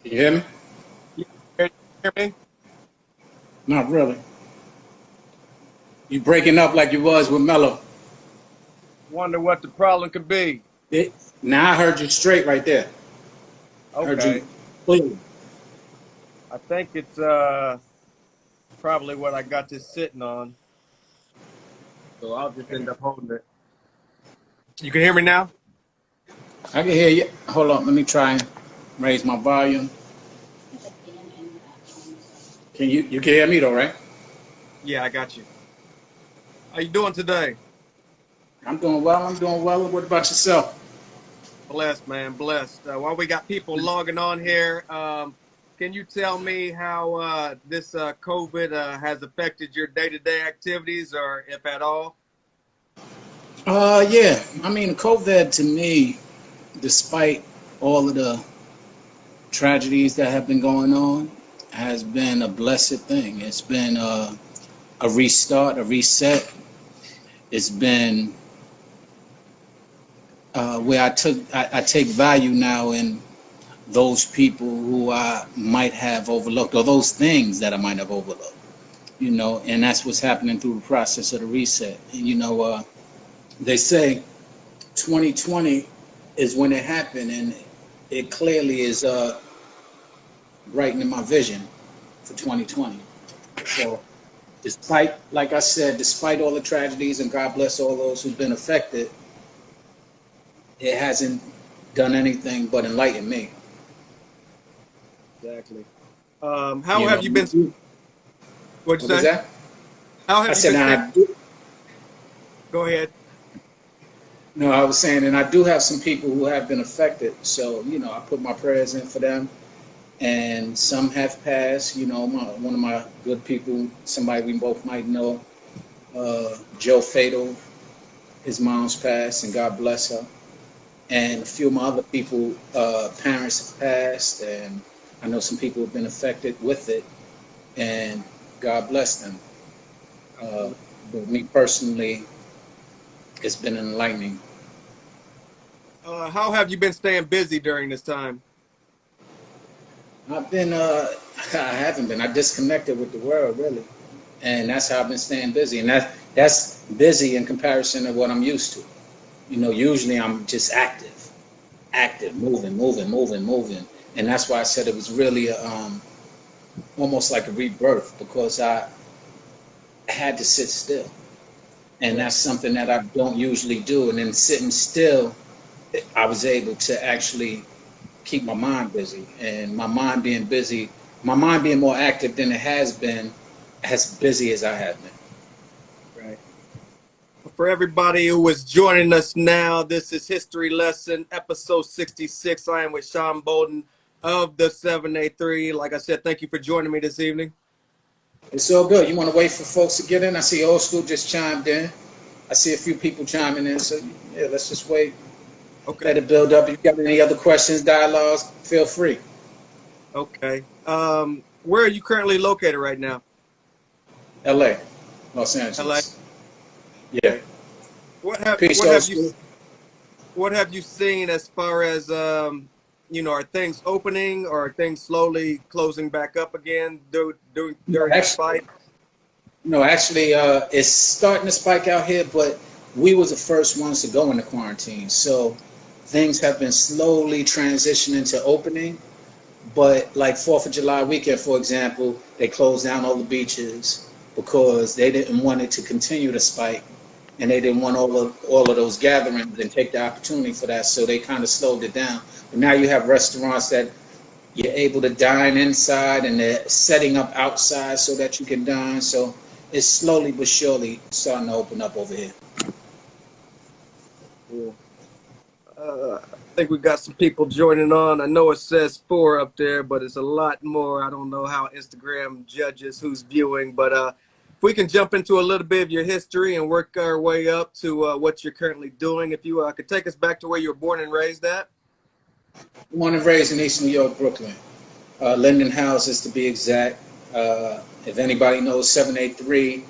You hear me? You hear me? Not really. You breaking up like you was with Mello. Wonder what the problem could be. Now I heard you straight right there. Heard Okay. you clearly. I think it's probably what I got this sitting on. So I'll just end up holding it. You can hear me now? I can hear you. Hold on, let me try and raise my volume. You can hear me though, right? Yeah, I got you. How you doing today? I'm doing well. What about yourself? Blessed, man, blessed. While we got people logging on here, can you tell me how this COVID has affected your day-to-day activities, or if at all? Yeah. I mean, COVID to me, despite all of the tragedies that have been going on, has been a blessed thing. It's been a restart, a reset. It's been where I take value now in those people who I might have overlooked, or those things that I might have overlooked, and that's what's happening through the process of the reset. And, they say 2020 is when it happened, and it clearly is brightening my vision for 2020. So despite, like I said, despite all the tragedies, and God bless all those who've been affected, it hasn't done anything but enlighten me. Exactly. How have you been? What'd you What was say? that? How have I you said, been? Go ahead. no, I was saying, and I do have some people who have been affected. So, I put my prayers in for them. And some have passed. One of my good people, somebody we both might know, Joe Fatal, his mom's passed, and God bless her. And a few of my other people, parents have passed, and I know some people have been affected with it, and God bless them. But me personally, it's been enlightening. How have you been staying busy during this time? I've been, I haven't been. I disconnected with the world, really. And that's how I've been staying busy. And that's busy in comparison to what I'm used to. Usually I'm just active, moving. And that's why I said it was really almost like a rebirth, because I had to sit still. And that's something that I don't usually do. And then sitting still, I was able to actually keep my mind busy. And my mind being more active than it has been, as busy as I have been. Right. For everybody who is joining us now, this is History Lesson, episode 66. I am with Sean Bouldin of the 783. Like I said, thank you for joining me this evening. It's all good. You want to wait for folks to get in? I see Old School just chimed in. I see a few people chiming in. So, yeah, let's just wait. Okay. Let it build up. If you got any other questions, dialogues, feel free. Okay. Where are you currently located right now? L.A., Los Angeles. LA. Yeah. Okay. What have you seen as far as are things opening, or are things slowly closing back up again during this fight? No, actually, it's starting to spike out here, but we was the first ones to go into quarantine. So things have been slowly transitioning to opening. But like 4th of July weekend, for example, they closed down all the beaches because they didn't want it to continue to spike. And they didn't want all of those gatherings and take the opportunity for that. So they kind of slowed it down. But now you have restaurants that you're able to dine inside, and they're setting up outside so that you can dine. So it's slowly but surely starting to open up over here. Cool. I think we got some people joining on. I know it says 4 up there, but it's a lot more. I don't know how Instagram judges who's viewing, but if we can jump into a little bit of your history and work our way up to what you're currently doing. If you could take us back to where you were born and raised at. Born and raised in East New York, Brooklyn. Linden Houses, to be exact. If anybody knows, 783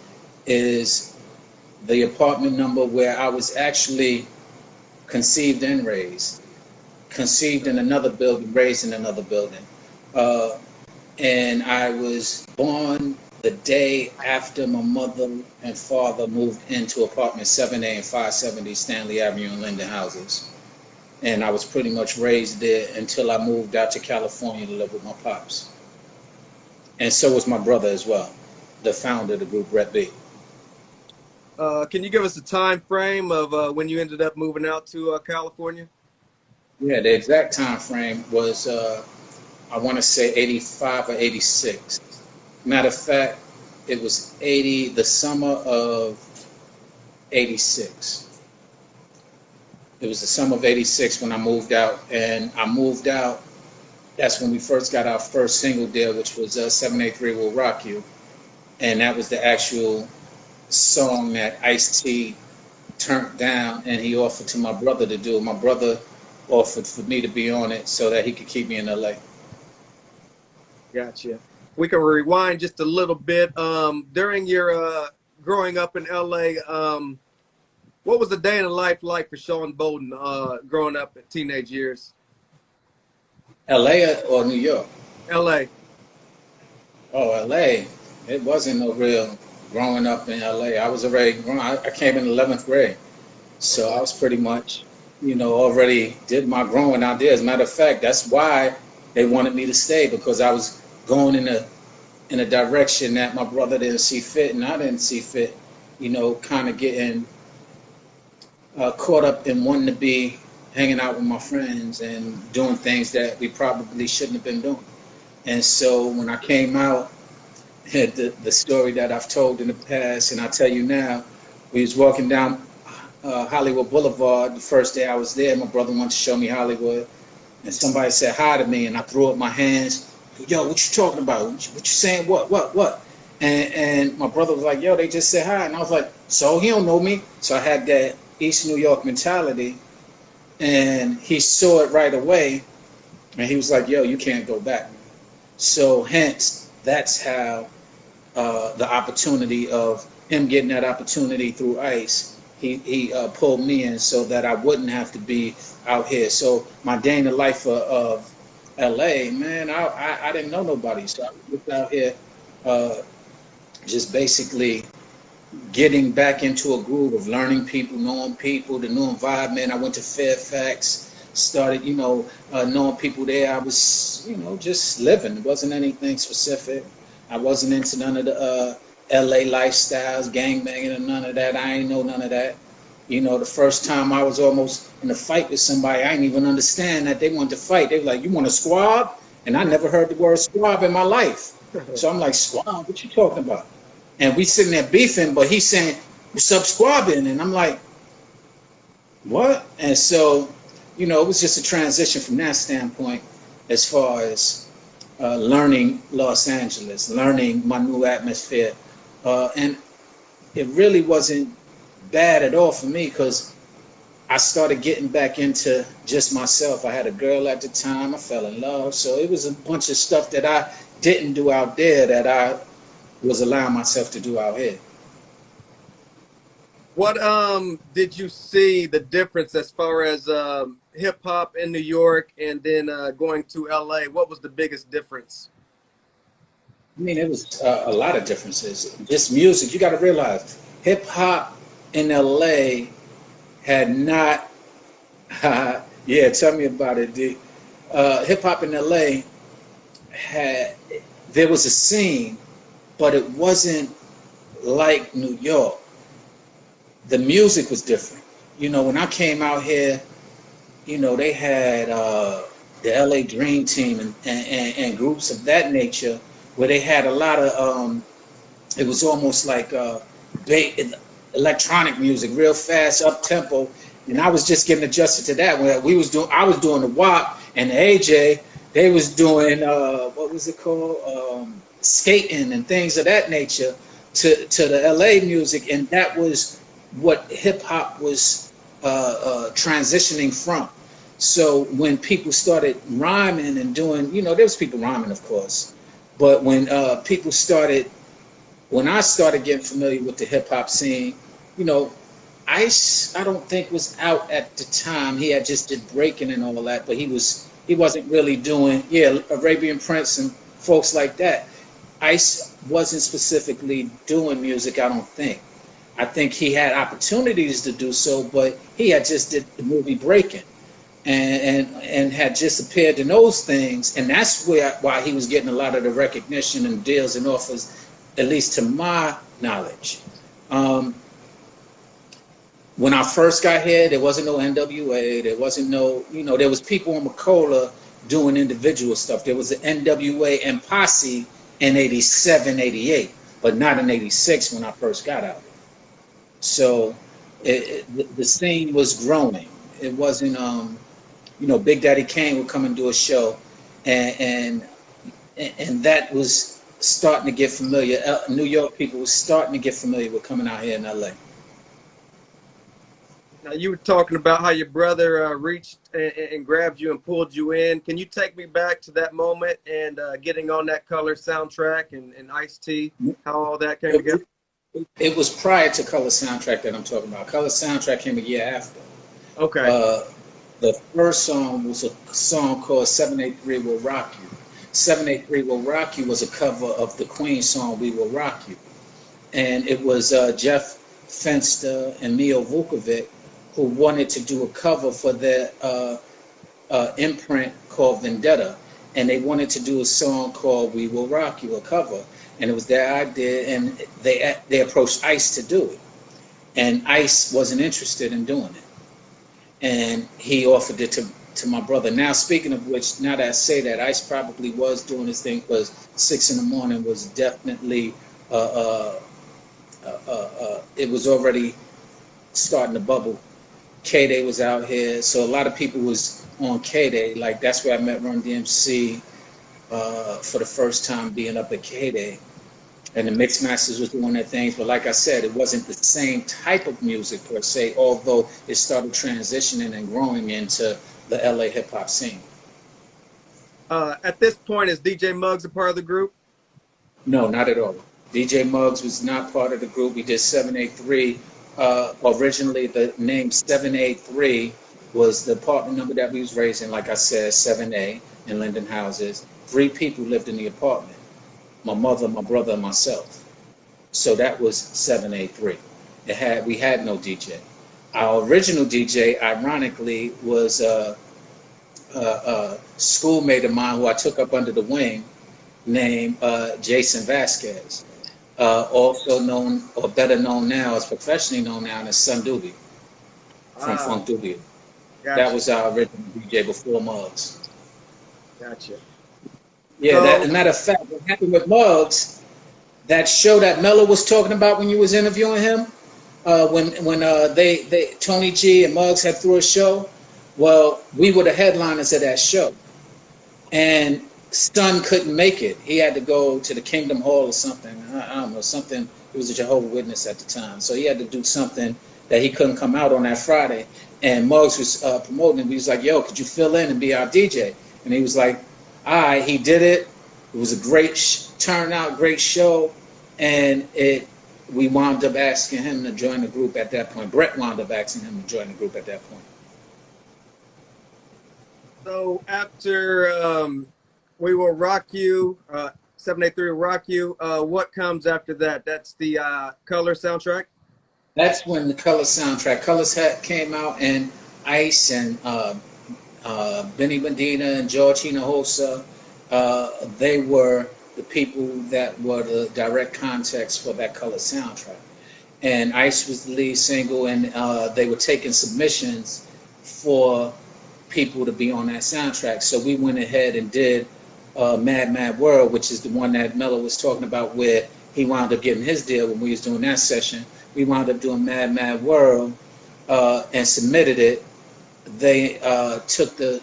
is the apartment number where I was actually conceived and raised. Conceived in another building, raised in another building. Uh, and I was born the day after my mother and father moved into apartment 7A and 570 Stanley Avenue in Linden houses. And I was pretty much raised there until I moved out to California to live with my pops. And so was my brother as well, the founder of the group Red B. Can you give us a time frame of when you ended up moving out to California? Yeah, the exact time frame was, I want to say 85 or 86. Matter of fact, it was the summer of 86. It was the summer of 86 when I moved out, and I moved out. That's when we first got our first single deal, which was 783 Will Rock You. And that was the actual song that Ice-T turned down, and he offered to my brother to do. My brother offered for me to be on it so that he could keep me in LA. Gotcha. We can rewind just a little bit. During your growing up in LA, what was the day in the life like for Sean Bouldin growing up in teenage years? LA or New York? LA. Oh, LA. It wasn't no real growing up in LA. I was already grown. I came in 11th grade. So I was pretty much, already did my growing out there. As a matter of fact, that's why they wanted me to stay, because I was going in a direction that my brother didn't see fit and I didn't see fit, kind of getting caught up in wanting to be hanging out with my friends and doing things that we probably shouldn't have been doing. And so when I came out, the story that I've told in the past, and I tell you now, we was walking down Hollywood Boulevard the first day I was there. My brother wanted to show me Hollywood, and somebody said hi to me, and I threw up my hands. Yo, what you talking about? What you saying? What? And my brother was like, yo, they just said hi. And I was like, so he don't know me. So I had that East New York mentality, and he saw it right away, and he was like, yo, you can't go back. So hence, that's how the opportunity of him getting that opportunity through ICE, he pulled me in so that I wouldn't have to be out here. So my day in the life of LA, man, I didn't know nobody. So I was out here just basically getting back into a groove of learning people, knowing people, the new environment. I went to Fairfax, started, knowing people there. I was, just living. It wasn't anything specific. I wasn't into none of the LA lifestyles, gangbanging, and none of that. I ain't know none of that. The first time I was almost in a fight with somebody, I didn't even understand that they wanted to fight. They were like, you want a squab? And I never heard the word squab in my life. So I'm like, squab? What you talking about? And we sitting there beefing, but he's saying, what's up squabbing? And I'm like, what? And so, it was just a transition from that standpoint as far as learning Los Angeles, learning my new atmosphere. And it really wasn't bad at all for me, because I started getting back into just myself. I had a girl at the time. I fell in love. So it was a bunch of stuff that I didn't do out there that I was allowing myself to do out here. What did you see the difference as far as hip hop in New York and then going to LA? What was the biggest difference? I mean, it was a lot of differences. Just music. You got to realize, hip hop in LA had not. Yeah, tell me about it, D. Hip hop in LA there was a scene, but it wasn't like New York. The music was different. When I came out here, they had the LA Dream Team and groups of that nature, where they had a lot of, it was almost like electronic music, real fast, up tempo. And I was just getting adjusted to that. When I was doing the WAP and the AJ, they was doing, what was it called? Skating and things of that nature to the LA music. And that was what hip hop was transitioning from. So when people started rhyming and doing, there was people rhyming, of course, but when when I started getting familiar with the hip hop scene, Ice, I don't think was out at the time. He had just did breaking and all that, but he was He wasn't really doing, yeah, Arabian Prince and folks like that. Ice wasn't specifically doing music, I don't think. I think he had opportunities to do so, but he had just did the movie Breaking and had just appeared in those things, and that's why he was getting a lot of the recognition and deals and offers, at least to my knowledge. When I first got here, there wasn't no NWA, there wasn't no, there was people in Macola doing individual stuff. There was the NWA and Posse in 87, 88, but not in 86 when I first got out. So the scene was growing. It wasn't, Big Daddy Kane would come and do a show, and that was starting to get familiar. New York people was starting to get familiar with coming out here in LA. Now, you were talking about how your brother reached and grabbed you and pulled you in. Can you take me back to that moment and getting on that Color soundtrack and Ice-T, how all that came together? It was prior to Color soundtrack that I'm talking about. Color soundtrack came a year after. Okay. The first song was a song called 783 Will Rock You. 783 Will Rock You was a cover of the Queen song We Will Rock You. And it was Jeff Fenster and Mio Vukovic who wanted to do a cover for their imprint called Vendetta. And they wanted to do a song called We Will Rock You, a cover. And it was their idea, and they approached Ice to do it. And Ice wasn't interested in doing it. And he offered it to my brother. Now, speaking of which, now that I say that, Ice probably was doing his thing, because 6 in the morning was definitely, it was already starting to bubble. K-Day was out here, so a lot of people was on K-Day. Like, that's where I met Run DMC for the first time, being up at K-Day. And the Mixmasters was doing their things, but like I said, it wasn't the same type of music per se, although it started transitioning and growing into the LA hip hop scene. At this point, is DJ Muggs a part of the group? No, not at all. DJ Muggs was not part of the group. We did 783. Originally, the name 783 was the apartment number that we was raising, like I said, 7A in Linden Houses. 3 people lived in the apartment. My mother, my brother, and myself. So that was 783. We had no DJ. Our original DJ, ironically, was a schoolmate of mine who I took up under the wing, named Jason Vasquez, also known, or better known now, as professionally known now as Son Doobie from Funk Doobie. Gotcha. That was our original DJ before Muggs. Gotcha. Yeah, as a matter of fact, what happened with Muggs, that show that Mello was talking about when you was interviewing him, when Tony G and Muggs had threw a show, well, we were the headliners of that show. And Son couldn't make it. He had to go to the Kingdom Hall or something. I don't know, something. He was a Jehovah's Witness at the time. So he had to do something that he couldn't come out on that Friday. And Muggs was promoting him. He was like, yo, could you fill in and be our DJ? And he was like, all right, he did it. It was a great turnout, great show. And we wound up asking him to join the group at that point. Brett wound up asking him to join the group at that point. So after We Will Rock You, 783 Will Rock You, what comes after that? That's the Color soundtrack? That's when the Color soundtrack. Colors came out, and Ice and Benny Medina and George Hinojosa, they were the people that were the direct context for that Color soundtrack. And Ice was the lead single, and they were taking submissions for people to be on that soundtrack. So we went ahead and did Mad Mad World, which is the one that Mello was talking about, where he wound up getting his deal when we was doing that session. We wound up doing Mad Mad World and submitted it. They took the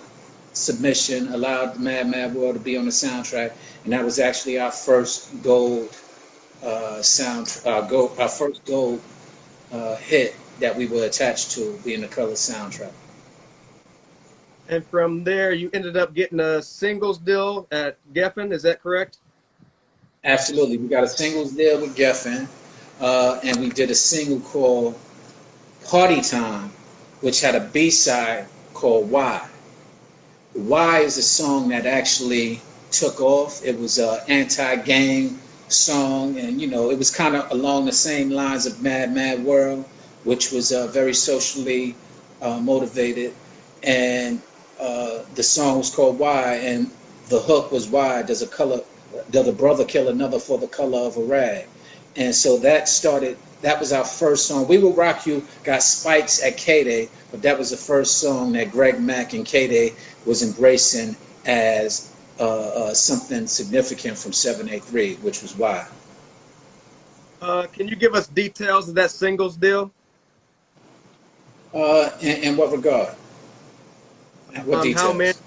submission, allowed the Mad Mad World to be on the soundtrack, and that was actually our first gold our first gold hit that we were attached to, being the Color soundtrack. And from there, you ended up getting a singles deal at Geffen, is that correct? Absolutely. We got a singles deal with Geffen, and we did a single called Party Time, which had a B-side called Why. Why is a song that actually took off. It was an anti-gang song, and it was kind of along the same lines of Mad Mad World, which was very socially motivated. And the song was called Why, and the hook was Why does a brother kill another for the color of a rag? And so that was our first song. We Will Rock You got spikes at K-Day, but that was the first song that Greg Mack and K-Day was embracing as something significant from 783, which was Why. Can you give us details of that singles deal? In what regard? What details?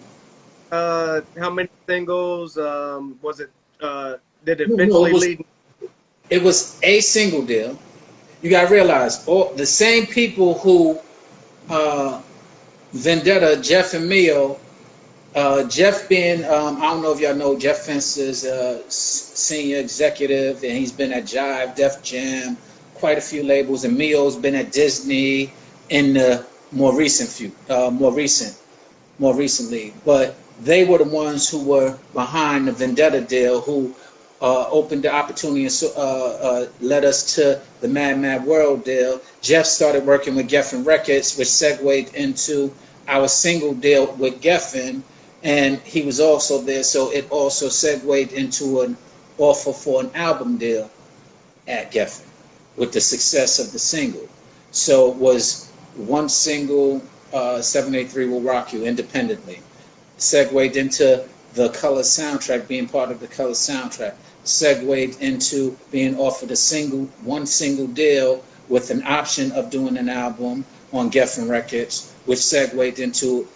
How many singles? Was it? Did it No, eventually lead? It was a single deal. You got to realize, the same people who Vendetta, Jeff and Mio, Jeff being, I don't know if y'all know, Jeff Fence's senior executive, and he's been at Jive, Def Jam, quite a few labels, and Mio's been at Disney in the more recently. But they were the ones who were behind the Vendetta deal, who opened the opportunity and led us to the Mad Mad World deal. Jeff started working with Geffen Records, which segued into our single deal with Geffen, and he was also there, so it also segued into an offer for an album deal at Geffen with the success of the single. So it was one single, 783 Will Rock You, independently. Segued into the Color soundtrack, being part of the Color soundtrack. Segued into being offered one single deal with an option of doing an album on Geffen Records, which segued into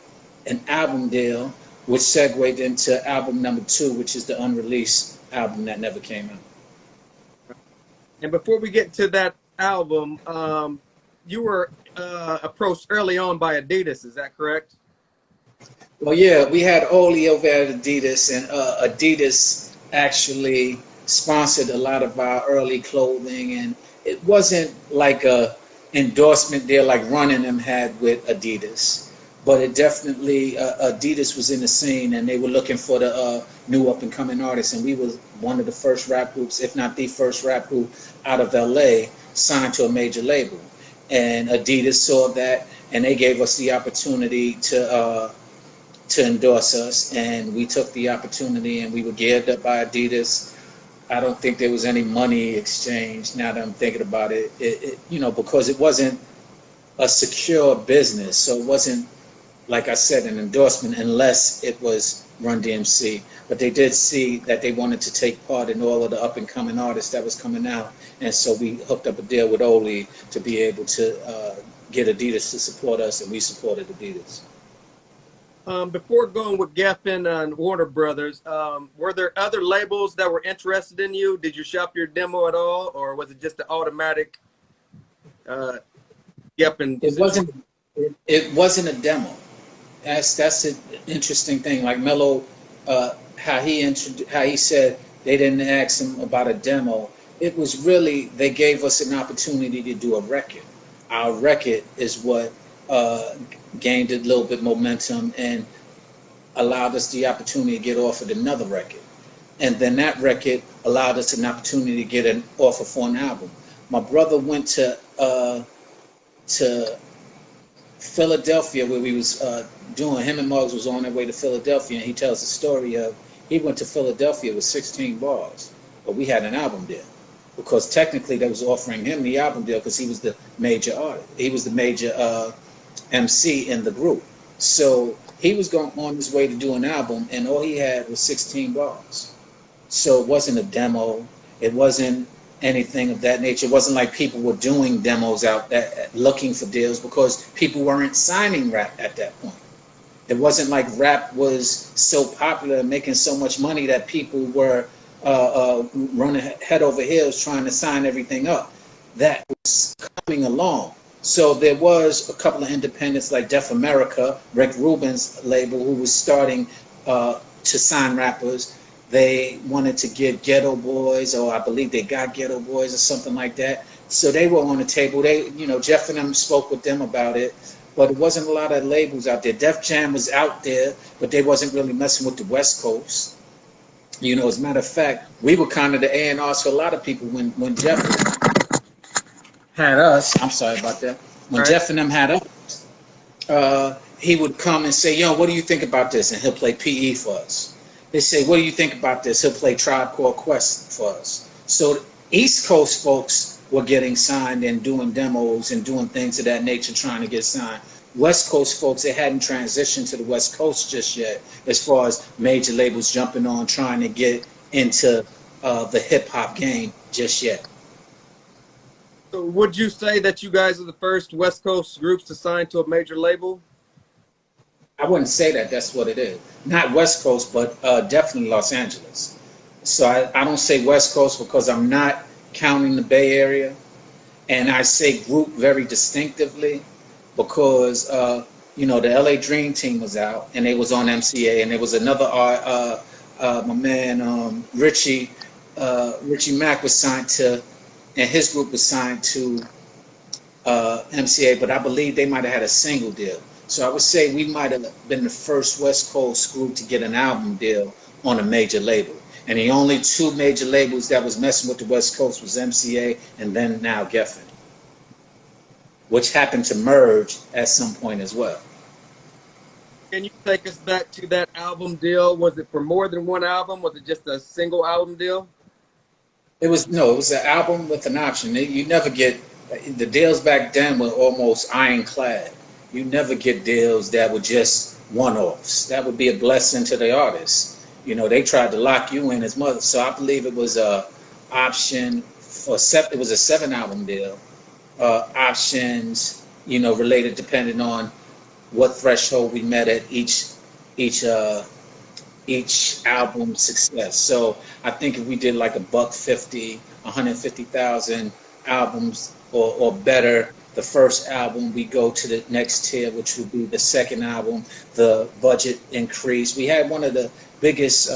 an album deal, which segued into album number 2, which is the unreleased album that never came out. And before we get to that album, you were approached early on by Adidas, is that correct? Well, yeah, we had Oli over at Adidas, and Adidas actually sponsored a lot of our early clothing, and it wasn't like a endorsement deal like Running Them had with Adidas, but it definitely, Adidas was in the scene, and they were looking for the new up-and-coming artists, and we were one of the first rap groups, if not the first rap group out of LA, signed to a major label. And Adidas saw that, and they gave us the opportunity to endorse us, and we took the opportunity, and we were geared up by Adidas. I don't think there was any money exchanged, now that I'm thinking about it, because it wasn't a secure business, so it wasn't, like I said, an endorsement unless it was Run DMC. But they did see that they wanted to take part in all of the up-and-coming artists that was coming out, and so we hooked up a deal with Oli to be able to get Adidas to support us, and we supported Adidas. Before going with Geffen and Warner Brothers, were there other labels that were interested in you? Did you shop your demo at all, or was it just the automatic Geffen? It wasn't a demo. That's an interesting thing. Like Mello, how he said they didn't ask him about a demo. It was really, they gave us an opportunity to do a record. Our record is what gained a little bit momentum and allowed us the opportunity to get offered another record. And then that record allowed us an opportunity to get an offer for an album. My brother went to Philadelphia, where we was him and Muggs was on their way to Philadelphia, and he tells the story of, he went to Philadelphia with 16 bars, but we had an album deal. Because technically they was offering him the album deal because he was the major artist. He was the major MC in the group. So he was going on his way to do an album, and all he had was 16 bars. So it wasn't a demo. It wasn't anything of that nature. It wasn't like people were doing demos out there looking for deals, because people weren't signing rap at that point. It wasn't like rap was so popular and making so much money that people were running head over heels trying to sign everything up. That was coming along. So there was a couple of independents like Def America, Rick Rubin's label, who was starting to sign rappers. They wanted to get Ghetto Boys, or I believe they got Ghetto Boys or something like that. So they were on the table. They, Jeff and them spoke with them about it. but it wasn't a lot of labels out there. Def Jam was out there, but they wasn't really messing with the West Coast. You know, as a matter of fact, we were kind of the A&Rs for a lot of people when Jeff had us. I'm sorry about that. When All right. Jeff and them had us, he would come and say, "Yo, what do you think about this?" And he'll play PE for us. They say, "What do you think about this?" He'll play Tribe Called Quest for us. So East Coast folks were getting signed and doing demos and doing things of that nature, trying to get signed. West Coast folks, they hadn't transitioned to the West Coast just yet, as far as major labels jumping on, trying to get into the hip hop game just yet. So would you say that you guys are the first West Coast groups to sign to a major label? I wouldn't say that that's what it is. Not West Coast, but definitely Los Angeles. So I don't say West Coast because I'm not counting the Bay Area. And I say group very distinctively because, you know, the LA Dream Team was out and they was on MCA, and there was another my man, Richie Mack was signed to, and his group was signed to MCA, but I believe they might have had a single deal. So I would say we might have been the first West Coast group to get an album deal on a major label. And the only two major labels that was messing with the West Coast was MCA and then now Geffen, which happened to merge at some point as well. Can you take us back to that album deal? Was it for more than one album? Was it just a single album deal? It was an album with an option. You never get the deals back then were almost ironclad. You never get deals that were just one-offs. That would be a blessing to the artist. You know, they tried to lock you in as mother. So I believe it was a option for it was a 7-album deal. Options, you know, related depending on what threshold we met at each album success. So I think if we did like $150,000, 150,000 albums or better, the first album, we go to the next tier, which would be the second album. The budget increased. We had one of the biggest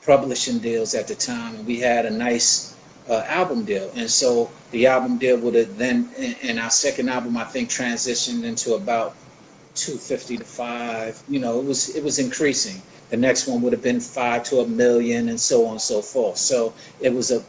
publishing deals at the time, and we had a nice album deal. And so the album deal would have then, in our second album, I think, transitioned into about 250 to 5. You know, it was increasing. The next one would have been 5 to 1 million, and so on and so forth. So it was a